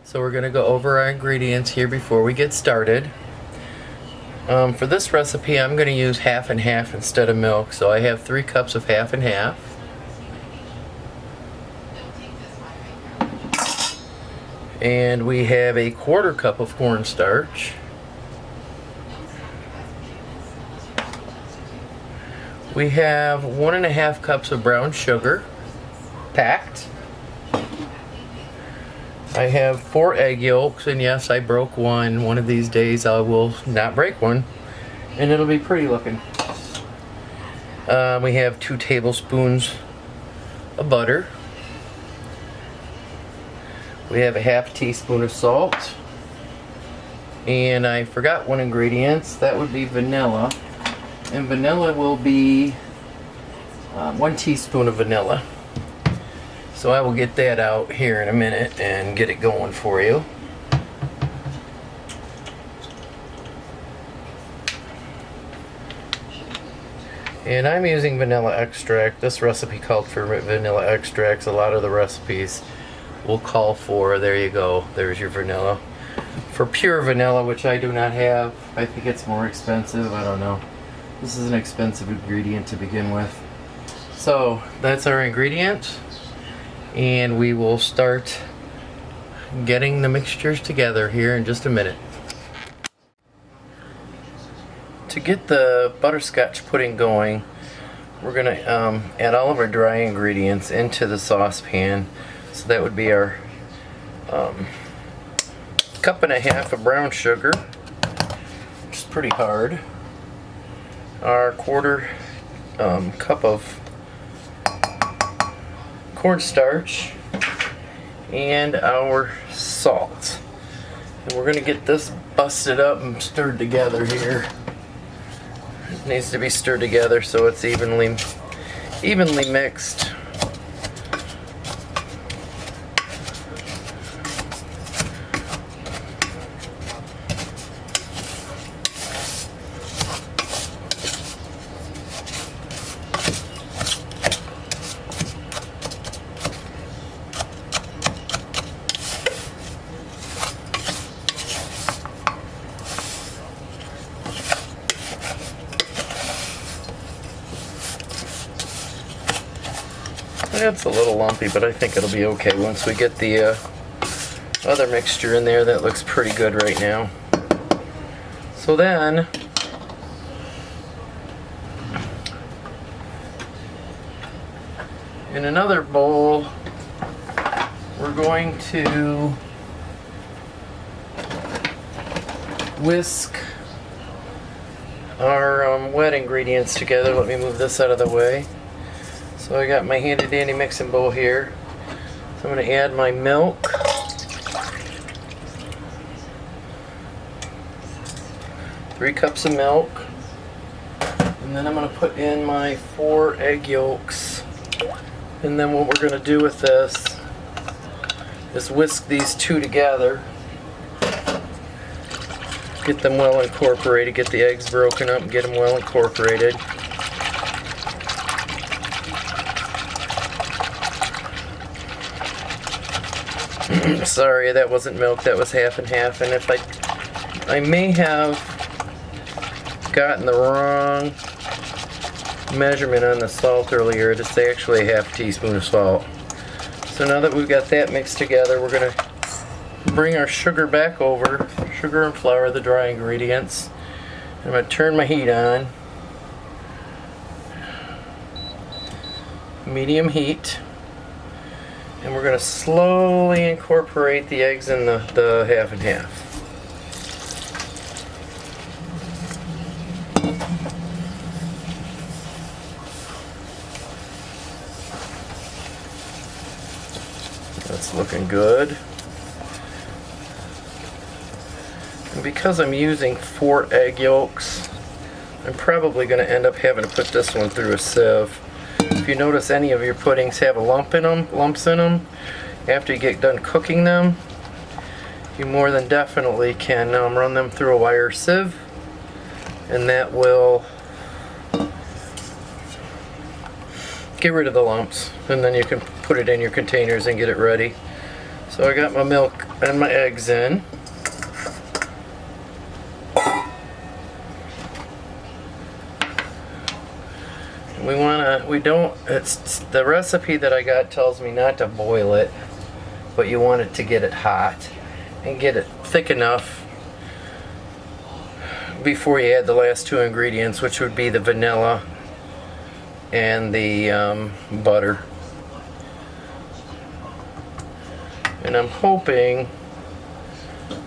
So we're going to go over our ingredients here before we get started. For this recipe I'm going to use half and half instead of milk, so I have 3 cups of half and half. And we have a 1/4 cup of cornstarch. We have 1½ cups of brown sugar, packed. I have 4 egg yolks, and yes, I broke one. One of these days I will not break one, and it'll be pretty looking. We have 2 tablespoons of butter. We have a ½ teaspoon of salt. And I forgot one ingredient, that would be vanilla. And vanilla will be 1 teaspoon of vanilla. So I will get that out here in a minute and get it going for you. And I'm using vanilla extract. This recipe called for vanilla extracts. A lot of the recipes will call for, there you go, there's your vanilla. For pure vanilla, which I do not have, I think it's more expensive, I don't know. This is an expensive ingredient to begin with. So that's our ingredient. And we will start getting the mixtures together here in just a minute. To get the butterscotch pudding going, we're going to add all of our dry ingredients into the saucepan. So that would be our 1½ cup of brown sugar, which is pretty hard. Our 1/4 cup of cornstarch, and our salt. And we're going to get this busted up and stirred together here. It needs to be stirred together so it's evenly mixed. It's a little lumpy, but I think it'll be okay once we get the other mixture in there. That looks pretty good right now. So then, in another bowl, we're going to whisk our wet ingredients together. Let me move this out of the way. So I got my handy dandy mixing bowl here. So I'm going to add my milk. Three cups of milk. And then I'm going to put in my 4 egg yolks. And then what we're going to do with this is whisk these 2 together. Get them well incorporated, get the eggs broken up and get them well incorporated. Sorry, that wasn't milk, that was half and half. And if I may have gotten the wrong measurement on the salt earlier. It's actually a ½ teaspoon of salt. So now that we've got that mixed together, we're going to bring our sugar back over. Sugar and flour, the dry ingredients. I'm going to turn my heat on. Medium heat. And we're going to slowly incorporate the eggs in the half and half. That's looking good. And because I'm using 4 egg yolks, I'm probably going to end up having to put this one through a sieve. If you notice any of your puddings have lumps in them, after you get done cooking them, you more than definitely can run them through a wire sieve, and that will get rid of the lumps, and then you can put it in your containers and get it ready. So I got my milk and my eggs in. It's the recipe that I got tells me not to boil it, but you want it to get it hot and get it thick enough before you add the last two ingredients, which would be the vanilla and the butter. And I'm hoping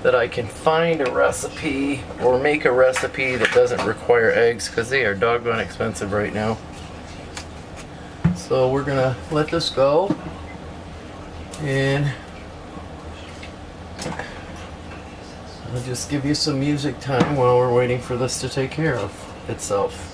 that I can find a recipe or make a recipe that doesn't require eggs, because they are doggone expensive right now. So we're gonna let this go, and I'll just give you some music time while we're waiting for this to take care of itself.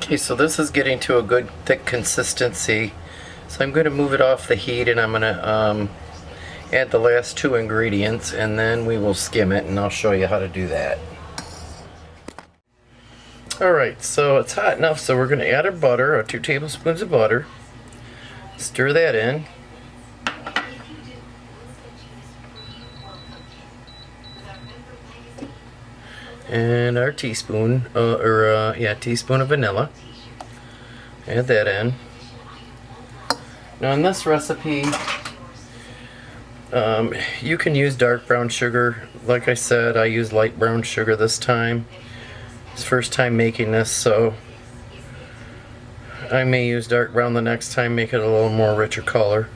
Okay, so this is getting to a good thick consistency. So I'm going to move it off the heat, and I'm going to add the last two ingredients, and then we will skim it, and I'll show you how to do that. Alright, so it's hot enough, so we're going to add our butter, our 2 tablespoons of butter. Stir that in. And our teaspoon, teaspoon of vanilla. Add that in. Now in this recipe, you can use dark brown sugar. Like I said, I use light brown sugar this time. It's first time making this, so I may use dark brown the next time, make it a little more richer color.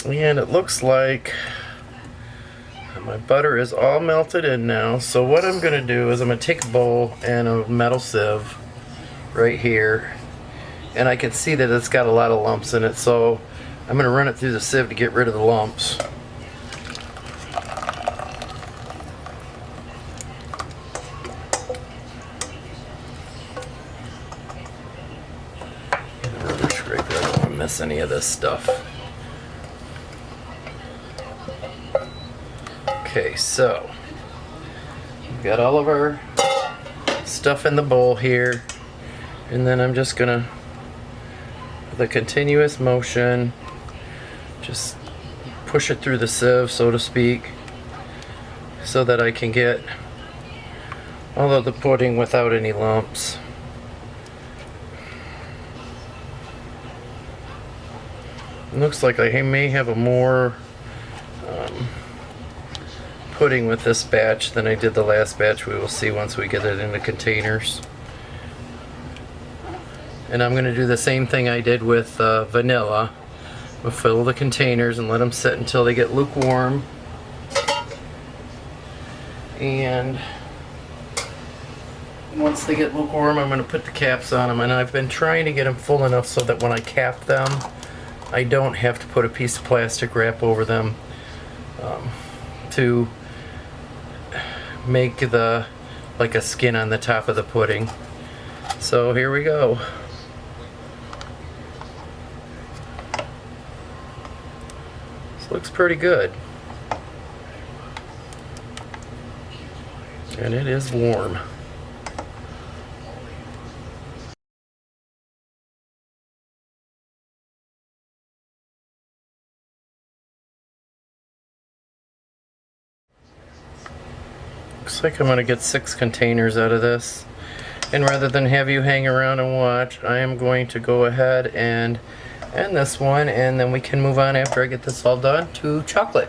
And it looks like my butter is all melted in now. So what I'm going to do is I'm going to take a bowl and a metal sieve right here. And I can see that it's got a lot of lumps in it. So I'm going to run it through the sieve to get rid of the lumps. And a rubber scraper, I don't want to miss any of this stuff. Okay, so we've got all of our stuff in the bowl here, and then I'm just gonna, with a continuous motion, just push it through the sieve, so to speak, so that I can get all of the pudding without any lumps. It looks like I may have a more pudding with this batch than I did the last batch. We will see once we get it into containers. And I'm going to do the same thing I did with vanilla. We'll fill the containers and let them sit until they get lukewarm. And once they get lukewarm, I'm going to put the caps on them. And I've been trying to get them full enough so that when I cap them, I don't have to put a piece of plastic wrap over them to make the like a skin on the top of the pudding. So here we go. This looks pretty good. And it is warm. Looks like I'm gonna get 6 containers out of this. And rather than have you hang around and watch, I am going to go ahead and end this one, and then we can move on after I get this all done to chocolate.